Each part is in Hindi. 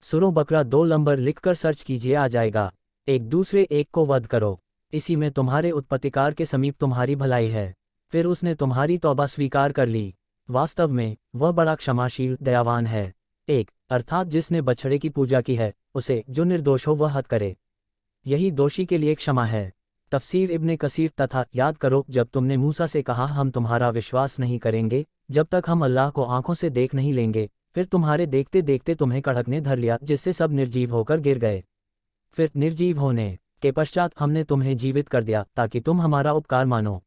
सुरो बकरा 2 नंबर लिखकर सर्च कीजिए, आ जाएगा। एक दूसरे एक को वध करो, इसी में तुम्हारे उत्पत्तिकार के समीप तुम्हारी भलाई है। फिर उसने तुम्हारी तौबा स्वीकार कर ली, वास्तव में वह बड़ा क्षमाशील दयावान है। एक अर्थात जिसने बछड़े की पूजा की है, उसे जो निर्दोष हो वह हत करे, यही दोषी के लिए क्षमा है। तफसीर इब्ने कसीर। तथा याद करो जब तुमने मूसा से कहा हम तुम्हारा विश्वास नहीं करेंगे जब तक हम अल्लाह को आंखों से देख नहीं लेंगे, फिर तुम्हारे देखते देखते तुम्हें कड़क ने धर लिया जिससे सब निर्जीव होकर गिर गए। फिर निर्जीव होने के पश्चात हमने तुम्हें जीवित कर दिया ताकि तुम हमारा उपकार मानो।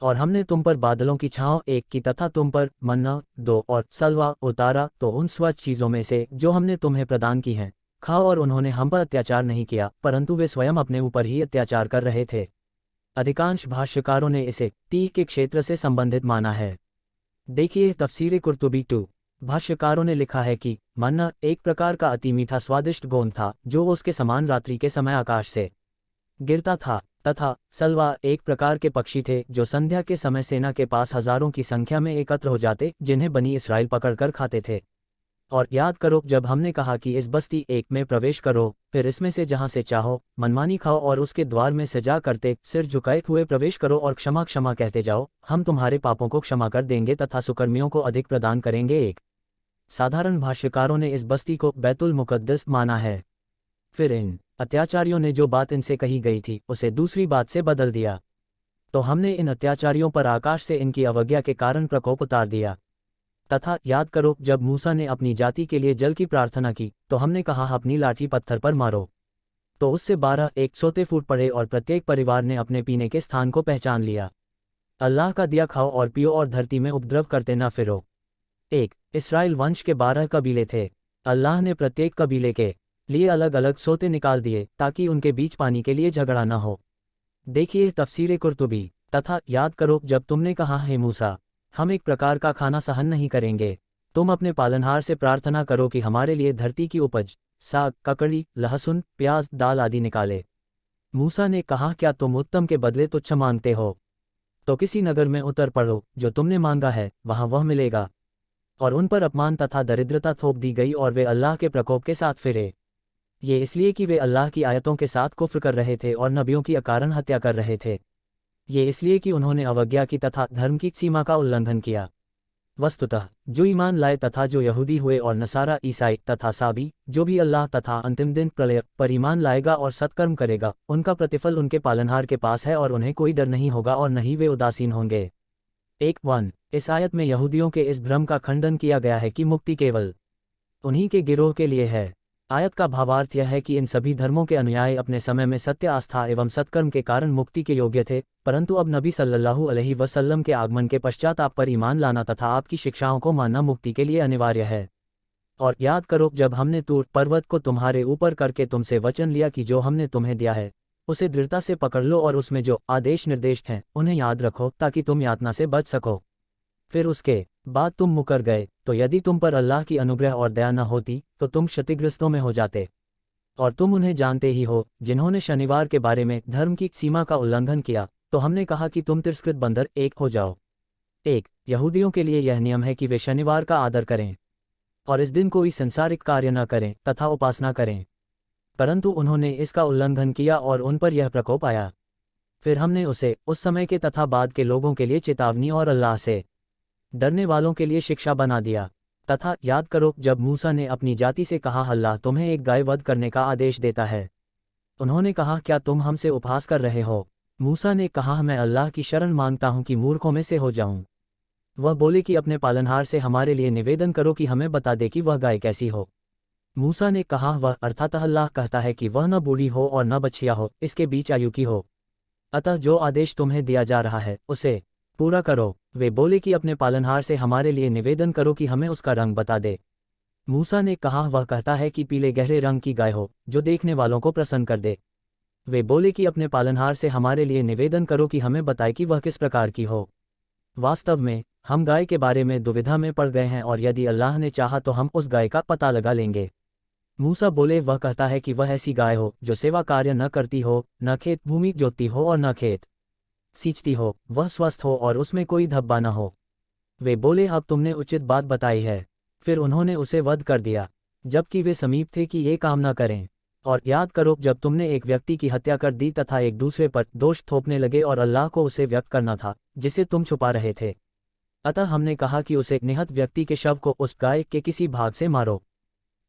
और हमने तुम पर बादलों की छांव एक की तथा तुम पर मन्ना, दो और सलवा उतारा, तो उन स्वच्छ चीज़ों में से जो हमने तुम्हें प्रदान की हैं खाओ। और उन्होंने हम पर अत्याचार नहीं किया, परंतु वे स्वयं अपने ऊपर ही अत्याचार कर रहे थे। अधिकांश भाष्यकारों ने इसे तीह के क्षेत्र से संबंधित माना है। देखिए तफसीर कुर्तुबी 2। भाष्यकारों ने लिखा है कि मन्ना एक प्रकार का अति मीठा स्वादिष्ट गोंद था जो उसके समान रात्रि के समय आकाश से गिरता था, तथा सलवा एक प्रकार के पक्षी थे जो संध्या के समय सेना के पास हजारों की संख्या में एकत्र हो जाते, जिन्हें बनी इसराइल पकड़कर खाते थे। और याद करो जब हमने कहा कि इस बस्ती एक में प्रवेश करो, फिर इसमें से जहां से चाहो मनमानी खाओ और उसके द्वार में सजा करते सिर झुकाए हुए प्रवेश करो और क्षमा क्षमा कहते जाओ, हम तुम्हारे पापों को क्षमा कर देंगे तथा सुकर्मियों को अधिक प्रदान करेंगे। एक साधारण भाष्यकारों ने इस बस्ती को बैतुल मुकद्दस माना है। फिर इन अत्याचारियों ने जो बात इनसे कही गई थी उसे दूसरी बात से बदल दिया, तो हमने इन अत्याचारियों पर आकाश से इनकी अवज्ञा के कारण प्रकोप उतार दिया। तथा याद करो जब मूसा ने अपनी जाति के लिए जल की प्रार्थना की तो हमने कहा अपनी लाठी पत्थर पर मारो, तो उससे 12 एक सोते फूट पड़े और प्रत्येक परिवार ने अपने पीने के स्थान को पहचान लिया। अल्लाह का दिया खाओ और पियो और धरती में उपद्रव करते न फिरो। एक इस्राएल वंश के 12 कबीले थे। अल्लाह ने प्रत्येक कबीले के लिए अलग अलग सोते निकाल दिए ताकि उनके बीच पानी के लिए झगड़ा न हो। देखिए तफसीर कुर्तुबी। तथा याद करो जब तुमने कहा हे मूसा हम एक प्रकार का खाना सहन नहीं करेंगे, तुम अपने पालनहार से प्रार्थना करो कि हमारे लिए धरती की उपज साग, ककड़ी, लहसुन, प्याज, दाल आदि निकाले। मूसा ने कहा क्या तुम उत्तम के बदले तुच्छ मांगते हो? तो किसी नगर में उतर पड़ो, जो तुमने मांगा है वहां वह मिलेगा। और उन पर अपमान तथा दरिद्रता थोप दी गई और वे अल्लाह के प्रकोप के साथ फिरे। ये इसलिए कि वे अल्लाह की आयतों के साथ कुफ्र कर रहे थे और नबियों की अकारण हत्या कर रहे थे। ये इसलिए कि उन्होंने अवज्ञा की तथा धर्म की सीमा का उल्लंघन किया। वस्तुतः जो ईमान लाए तथा जो यहूदी हुए और नसारा ईसाई तथा साबी, जो भी अल्लाह तथा अंतिम दिन प्रलय पर ईमान लाएगा और सत्कर्म करेगा, उनका प्रतिफल उनके पालनहार के पास है और उन्हें कोई डर नहीं होगा और न ही वे उदासीन होंगे। 1:1 इस आयत में यहूदियों के इस भ्रम का खंडन किया गया है कि मुक्ति केवल उन्हीं के गिरोह के लिए है। आयत का भावार्थ यह है कि इन सभी धर्मों के अनुयायी अपने समय में सत्य आस्था एवं सत्कर्म के कारण मुक्ति के योग्य थे, परंतु अब नबी सल्लल्लाहु अलैहि वसल्लम के आगमन के पश्चात आप पर ईमान लाना तथा आपकी शिक्षाओं को मानना मुक्ति के लिए अनिवार्य है। और याद करो जब हमने तूर पर्वत को तुम्हारे ऊपर करके तुमसे वचन लिया कि जो हमने तुम्हें दिया है उसे दृढ़ता से पकड़ लो और उसमें जो आदेश निर्देश हैं उन्हें याद रखो ताकि तुम यातना से बच सको। फिर उसके बाद तुम मुकर गए, तो यदि तुम पर अल्लाह की अनुग्रह और दया न होती तो तुम क्षतिग्रस्तों में हो जाते। और तुम उन्हें जानते ही हो जिन्होंने शनिवार के बारे में धर्म की सीमा का उल्लंघन किया, तो हमने कहा कि तुम तिरस्कृत बंदर एक हो जाओ। यहूदियों के लिए यह नियम है कि वे शनिवार का आदर करें और इस दिन कोई संसारिक कार्य न करें तथा उपासना करें, परंतु उन्होंने इसका उल्लंघन किया और उन पर यह प्रकोप आया। फिर हमने उसे उस समय के तथा बाद के लोगों के लिए चेतावनी और अल्लाह से डरने वालों के लिए शिक्षा बना दिया। तथा याद करो जब मूसा ने अपनी जाति से कहा अल्लाह तुम्हें एक गाय वध करने का आदेश देता है, उन्होंने कहा क्या तुम हमसे उपहास कर रहे हो? मूसा ने कहा मैं अल्लाह की शरण मांगता हूं कि मूर्खों में से हो जाऊं। वह बोले कि अपने पालनहार से हमारे लिए निवेदन करो कि हमें बता दे कि वह गाय कैसी हो। मूसा ने कहा वह अर्थात अल्लाह कहता है कि वह न बूढ़ी हो और न बछिया हो, इसके बीच आयु की हो। अतः जो आदेश तुम्हें दिया जा रहा है उसे पूरा करो। वे बोले कि अपने पालनहार से हमारे लिए निवेदन करो कि हमें उसका रंग बता दे। मूसा ने कहा वह कहता है कि पीले गहरे रंग की गाय हो जो देखने वालों को प्रसन्न कर दे। वे बोले कि अपने पालनहार से हमारे लिए निवेदन करो कि हमें बताए कि वह किस प्रकार की हो। वास्तव में हम गाय के बारे में दुविधा में पड़ गए हैं और यदि अल्लाह ने चाहा तो हम उस गाय का पता लगा लेंगे। मूसा बोले वह कहता है कि वह ऐसी गाय हो जो सेवा कार्य न करती हो, न खेत भूमि जोतती हो और न खेत सींचती हो, वह स्वस्थ हो और उसमें कोई धब्बा न हो। वे बोले अब तुमने उचित बात बताई है। फिर उन्होंने उसे वध कर दिया। जबकि वे समीप थे कि ये काम न करें। और याद करो जब तुमने एक व्यक्ति की हत्या कर दी तथा एक दूसरे पर दोष थोपने लगे और अल्लाह को उसे व्यक्त करना था जिसे तुम छुपा रहे थे। अतः हमने कहा कि उस एक निहत व्यक्ति के शव को उस गाय के किसी भाग से मारो।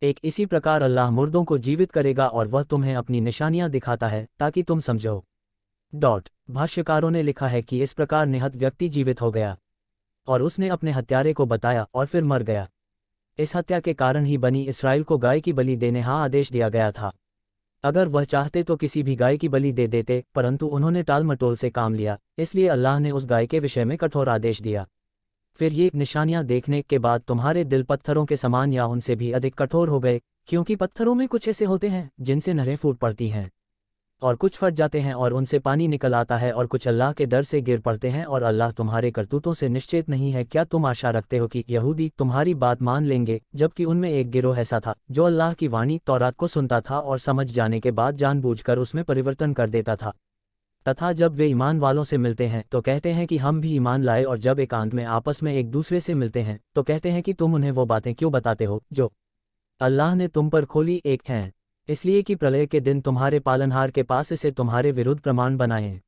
एक इसी प्रकार अल्लाह मुर्दों को जीवित करेगा और वह तुम्हें अपनी निशानियां दिखाता है ताकि तुम समझो। भाष्यकारों ने लिखा है कि इस प्रकार निहत व्यक्ति जीवित हो गया और उसने अपने हत्यारे को बताया और फिर मर गया। इस हत्या के कारण ही बनी इस्राएल को गाय की बलि देने का आदेश दिया गया था। अगर वह चाहते तो किसी भी गाय की बलि दे देते, परंतु उन्होंने टाल मटोल से काम लिया, इसलिए अल्लाह ने उस गाय के विषय में कठोर आदेश दिया। फिर ये निशानियां देखने के बाद तुम्हारे दिल पत्थरों के समान या उनसे भी अधिक कठोर हो गए, क्योंकि पत्थरों में कुछ ऐसे होते हैं जिनसे नहरें फूट पड़ती हैं और कुछ फट जाते हैं और उनसे पानी निकल आता है, और कुछ अल्लाह के डर से गिर पड़ते हैं और अल्लाह तुम्हारे करतूतों से निश्चित नहीं है। क्या तुम आशा रखते हो कि यहूदी तुम्हारी बात मान लेंगे, जबकि उनमें एक गिरोह ऐसा था जो अल्लाह की वाणी तौरात को सुनता था और समझ जाने के बाद जानबूझकर उसमें परिवर्तन कर देता था, तथा जब वे ईमान वालों से मिलते हैं तो कहते हैं कि हम भी ईमान लाए, और जब एकांत में आपस में एक दूसरे से मिलते हैं तो कहते हैं कि तुम उन्हें वो बातें क्यों बताते हो जो अल्लाह ने तुम पर खोली एक हैं, इसलिए कि प्रलय के दिन तुम्हारे पालनहार के पास इसे तुम्हारे विरुद्ध प्रमाण बनाएं।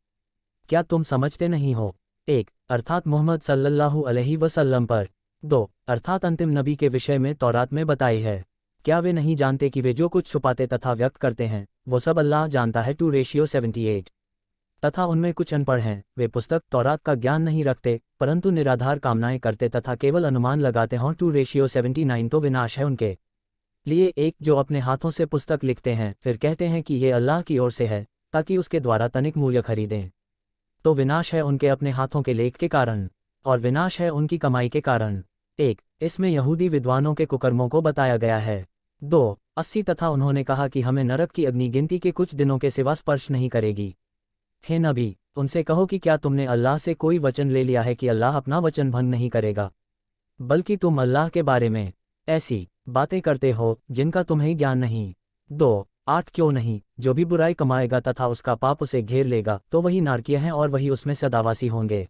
क्या तुम समझते नहीं हो? 1 अर्थात मोहम्मद सल्लल्लाहु अलैहि वसल्लम पर। 2 अर्थात अंतिम नबी के विषय में तौरात में बताई है। क्या वे नहीं जानते कि वे जो कुछ छुपाते तथा व्यक्त करते हैं वो सब अल्लाह जानता है। 2:78 तथा उनमें कुछ अनपढ़ हैं, वे पुस्तक तौरात का ज्ञान नहीं रखते परंतु निराधार कामनाएं करते तथा केवल अनुमान लगाते हों। 2:79 तो विनाश है उनके लिए एक जो अपने हाथों से पुस्तक लिखते हैं फिर कहते हैं कि ये अल्लाह की ओर से है ताकि उसके द्वारा तनिक मूल्य खरीदें। तो विनाश है उनके अपने हाथों के लेख के कारण और विनाश है उनकी कमाई के कारण। 1 इसमें यहूदी विद्वानों के कुकर्मों को बताया गया है। 2:80 तथा उन्होंने कहा कि हमें नरक की अग्नि गिनती के कुछ दिनों के सिवा स्पर्श नहीं करेगी। हे नबी, उनसे कहो कि क्या तुमने अल्लाह से कोई वचन ले लिया है कि अल्लाह अपना वचन भंग नहीं करेगा, बल्कि तुम अल्लाह के बारे में ऐसी बातें करते हो जिनका तुम्हें ज्ञान नहीं। 2:8 क्यों नहीं, जो भी बुराई कमाएगा तथा उसका पाप उसे घेर लेगा तो वही नारकीय है और वही उसमें सदावासी होंगे।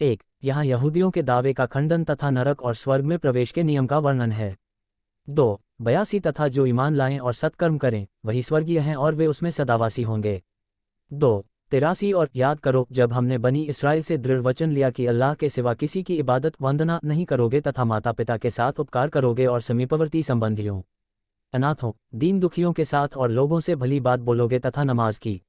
1 यहाँ यहूदियों के दावे का खंडन तथा नरक और स्वर्ग में प्रवेश के नियम का वर्णन है। 2:82 तथा जो ईमान लाएं और सत्कर्म करें वही स्वर्गीय हैं और वे उसमें सदावासी होंगे। 2:83 और याद करो जब हमने बनी इस्राएल से दृढ़ वचन लिया कि अल्लाह के सिवा किसी की इबादत वंदना नहीं करोगे तथा माता पिता के साथ उपकार करोगे और समीपवर्ती संबंधियों, अनाथों, दीन दुखियों के साथ और लोगों से भली बात बोलोगे तथा नमाज की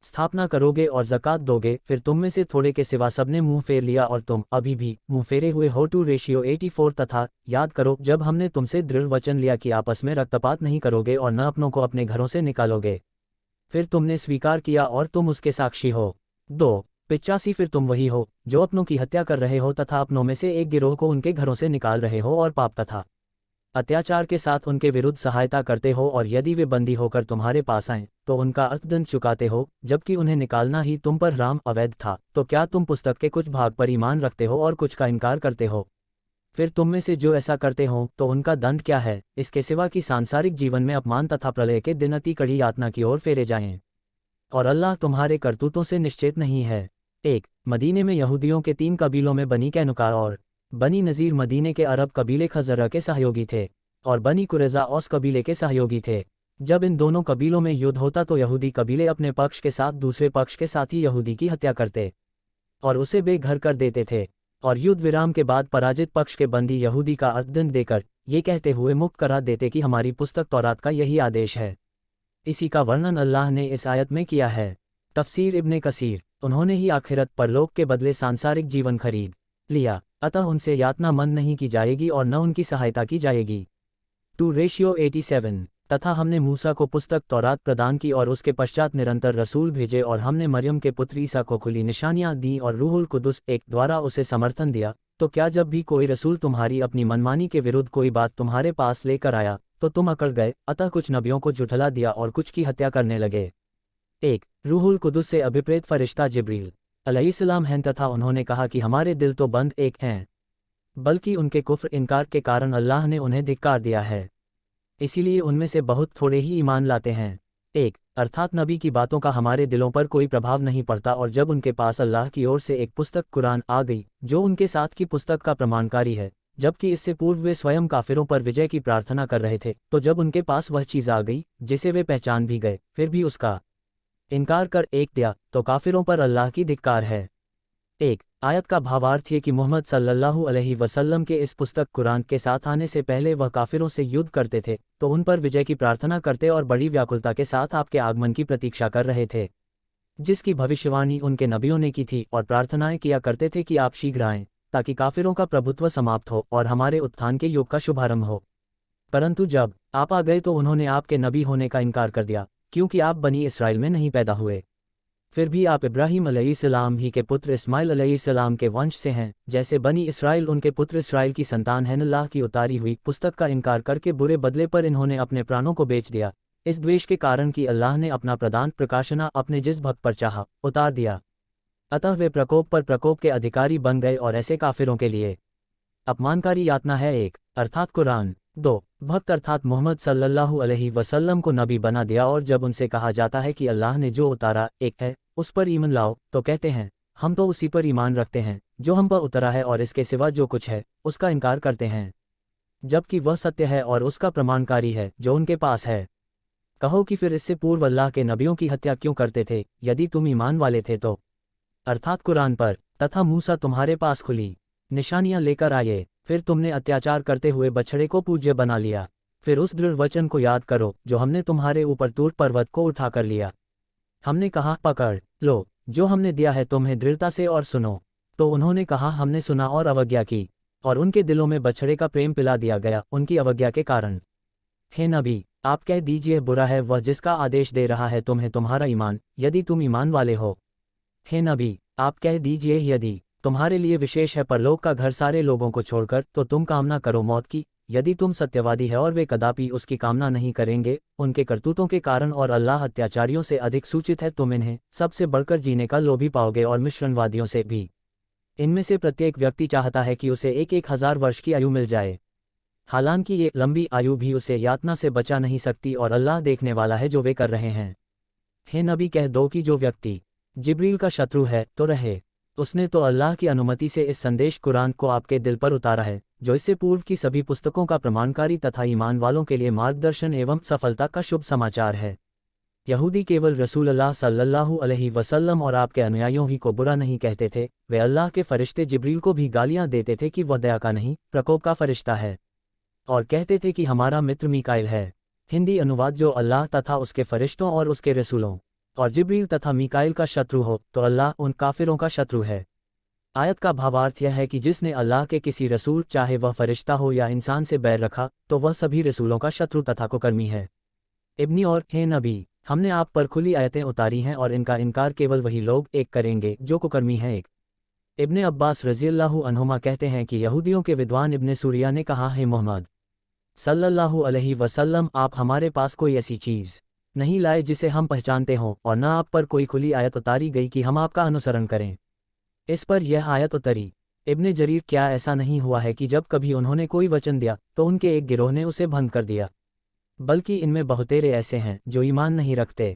स्थापना करोगे और ज़कात दोगे, फिर तुम में से थोड़े के सिवा सबने मुंह फेर लिया और तुम अभी भी मुंह फेरे हुए हो। 2:84 तथा याद करो जब हमने तुमसे दृढ़ वचन लिया कि आपस में रक्तपात नहीं करोगे और न अपनों को अपने घरों से निकालोगे, फिर तुमने स्वीकार किया और तुम उसके साक्षी हो। 2:85 फिर तुम वही हो जो अपनों की हत्या कर रहे हो तथा अपनों में से एक गिरोह को उनके घरों से निकाल रहे हो और पाप तथा अत्याचार के साथ उनके विरुद्ध सहायता करते हो, और यदि वे बंदी होकर तुम्हारे पास आएं तो उनका अर्थदंड चुकाते हो, जबकि उन्हें निकालना ही तुम पर राम अवैध था। तो क्या तुम पुस्तक के कुछ भाग पर ईमान रखते हो और कुछ का इनकार करते हो? फिर तुम में से जो ऐसा करते हो तो उनका दंड क्या है, इसके सिवा कि सांसारिक जीवन में अपमान तथा प्रलय के दिन अति कड़ी यातना की ओर फेरे जाएं, और अल्लाह तुम्हारे करतूतों से निश्चित नहीं है। 1 मदीने में यहूदियों के 3 कबीलों में बनी कैनुका और बनी नज़ीर मदीने के अरब कबीले खज़रा के सहयोगी थे और बनी कुरैज़ा औस कबीले के सहयोगी थे। जब इन दोनों कबीलों में युद्ध होता तो यहूदी कबीले अपने पक्ष के साथ दूसरे पक्ष के साथ ही यहूदी की हत्या करते और उसे बेघर कर देते थे, और युद्ध विराम के बाद पराजित पक्ष के बंदी यहूदी का अर्थदंड देकर ये कहते हुए मुक्त करा देते कि हमारी पुस्तक तौरात का यही आदेश है। इसी का वर्णन अल्लाह ने इस आयत में किया है। तफसीर इब्ने कसीर, उन्होंने ही आखिरत परलोक के बदले सांसारिक जीवन खरीद लिया, अतः उनसे यातना मंद नहीं की जाएगी और न उनकी सहायता की जाएगी। 2:87 तथा हमने मूसा को पुस्तक तौरात प्रदान की और उसके पश्चात निरंतर रसूल भेजे, और हमने मरियम के पुत्र ईसा को खुली निशानियां दी और रूहुल कुदुस एक द्वारा उसे समर्थन दिया। तो क्या जब भी कोई रसूल तुम्हारी अपनी मनमानी के विरुद्ध कोई बात तुम्हारे पास लेकर आया तो तुम अकड़ गए? अतः कुछ नबियों को झुठला दिया और कुछ की हत्या करने लगे। 1 रूहुल कुदुस से अभिप्रेत फरिश्ता जिब्रील अलैहिस्सलाम हैं, तथा उन्होंने कहा कि हमारे दिल तो बंद एक हैं, बल्कि उनके कुफ्र इनकार के कारण अल्लाह ने उन्हें धिक्कार दिया है, इसीलिए उनमें से बहुत थोड़े ही ईमान लाते हैं। 1 अर्थात नबी की बातों का हमारे दिलों पर कोई प्रभाव नहीं पड़ता, और जब उनके पास अल्लाह की ओर से एक पुस्तक कुरान आ गई जो उनके साथ की पुस्तक का प्रमाणकारी है, जबकि इससे पूर्व वे स्वयं काफिरों पर विजय की प्रार्थना कर रहे थे, तो जब उनके पास वह चीज़ आ गई जिसे वे पहचान भी गए, फिर भी उसका इनकार कर एक दिया, तो काफिरों पर अल्लाह की धिक्कार है। एक आयत का भावार्थ ये कि मोहम्मद सल्लल्लाहु अलैहि वसल्लम के इस पुस्तक कुरान के साथ आने से पहले वह काफिरों से युद्ध करते थे, तो उन पर विजय की प्रार्थना करते और बड़ी व्याकुलता के साथ आपके आगमन की प्रतीक्षा कर रहे थे, जिसकी भविष्यवाणी उनके नबियों ने की थी, और प्रार्थनाएं किया करते थे कि आप शीघ्र आएं, ताकि काफिरों का प्रभुत्व समाप्त हो और हमारे उत्थान के युग का शुभारंभ हो। परंतु जब आप आ गए तो उन्होंने आपके नबी होने का इनकार कर दिया, क्योंकि आप बनी इसराइल में नहीं पैदा हुए। फिर भी आप इब्राहीम अलैहिस्सलाम ही के पुत्र इस्माइल अलैहिस्सलाम के वंश से हैं, जैसे बनी इसराइल उनके पुत्र इसराइल की संतान है। अल्लाह की उतारी हुई पुस्तक का इनकार करके बुरे बदले पर इन्होंने अपने प्राणों को बेच दिया, इस द्वेष के कारण कि अल्लाह ने अपना प्रदान प्रकाशना अपने जिस भक्त पर चाहा उतार दिया। अतः वे प्रकोप पर प्रकोप के अधिकारी बन गए, और ऐसे काफिरों के लिए अपमानकारी यातना है। एक अर्थात कुरान। दो भक्त अर्थात मोहम्मद सल्लल्लाहु अलैहि वसल्लम को नबी बना दिया, और जब उनसे कहा जाता है कि अल्लाह ने जो उतारा एक है, उस पर ईमान लाओ, तो कहते हैं हम तो उसी पर ईमान रखते हैं जो हम पर उतरा है, और इसके सिवा जो कुछ है उसका इनकार करते हैं, जबकि वह सत्य है और उसका प्रमाणकारी है जो उनके पास है। कहो कि फिर इससे पूर्व अल्लाह के नबियों की हत्या क्यों करते थे, यदि तुम ईमान वाले थे तो। अर्थात कुरान पर। तथा मूसा तुम्हारे पास खुली निशानियां लेकर आए, फिर तुमने अत्याचार करते हुए बछड़े को पूज्य बना लिया। फिर उस दृढ़ वचन को याद करो जो हमने तुम्हारे ऊपर तूर पर्वत को उठा कर लिया। हमने कहा पकड़ लो जो हमने दिया है तुम्हें दृढ़ता से और सुनो। तो उन्होंने कहा हमने सुना और अवज्ञा की, और उनके दिलों में बछड़े का प्रेम पिला दिया गया उनकी अवज्ञा के कारण। हे नबी, आप कह दीजिए बुरा है वह जिसका आदेश दे रहा है तुम्हें तुम्हारा ईमान, यदि तुम ईमान वाले हो। हे नबी, आप कह दीजिए यदि तुम्हारे लिए विशेष है परलोक का घर सारे लोगों को छोड़कर, तो तुम कामना करो मौत की, यदि तुम सत्यवादी है। और वे कदापि उसकी कामना नहीं करेंगे उनके करतूतों के कारण, और अल्लाह अत्याचारियों से अधिक सूचित है। तुम इन्हें सबसे बढ़कर जीने का लोभी पाओगे और मिश्रणवादियों से भी। इनमें से प्रत्येक व्यक्ति चाहता है कि उसे 1,000 वर्ष की आयु मिल जाए, हालांकि ये लंबी आयु भी उसे यातना से बचा नहीं सकती, और अल्लाह देखने वाला है जो वे कर रहे हैं। हे नबी, कह दो कि जो व्यक्ति जिब्रील का शत्रु है तो रहे, उसने तो अल्लाह की अनुमति से इस संदेश कुरान को आपके दिल पर उतारा है, जो इससे पूर्व की सभी पुस्तकों का प्रमाणकारी तथा ईमान वालों के लिए मार्गदर्शन एवं सफलता का शुभ समाचार है। यहूदी केवल रसूलुल्लाह सल्लल्लाहु अलैहि वसल्लम और आपके अनुयायियों ही को बुरा नहीं कहते थे, वे अल्लाह के फरिश्ते जिब्रील को भी गालियां देते थे कि वह दया का नहीं प्रकोप का फरिश्ता है, और कहते थे कि हमारा मित्र मीकाइल है। हिंदी अनुवाद जो अल्लाह तथा उसके फरिश्तों और उसके रसूलों और जिब्रील तथा मीकाइल का शत्रु हो, तो अल्लाह उन काफिरों का शत्रु है। आयत का भावार्थ यह है कि जिसने अल्लाह के किसी रसूल, चाहे वह फरिश्ता हो या इंसान, से बैर रखा, तो वह सभी रसूलों का शत्रु तथा कुकर्मी है। इब्नी और हे नबी, हमने आप पर खुली आयतें उतारी हैं, और इनका इनकार केवल वही लोग एक करेंगे जो कुकर्मी हैं। एक इब्ने अब्बास रज़ियल्लाहु अन्हुमा कहते हैं कि यहूदियों के विद्वान इब्ने सूरिया ने कहा, हे मोहम्मद सल्लल्लाहु अलैहि वसल्लम, आप हमारे पास कोई ऐसी चीज़ नहीं लाए जिसे हम पहचानते हों, और न आप पर कोई खुली आयत उतारी गई कि हम आपका अनुसरण करें। इस पर यह आयत उतरी। इब्ने जरीर, क्या ऐसा नहीं हुआ है कि जब कभी उन्होंने कोई वचन दिया तो उनके एक गिरोह ने उसे भंग कर दिया, बल्कि इनमें बहुतेरे ऐसे हैं जो ईमान नहीं रखते।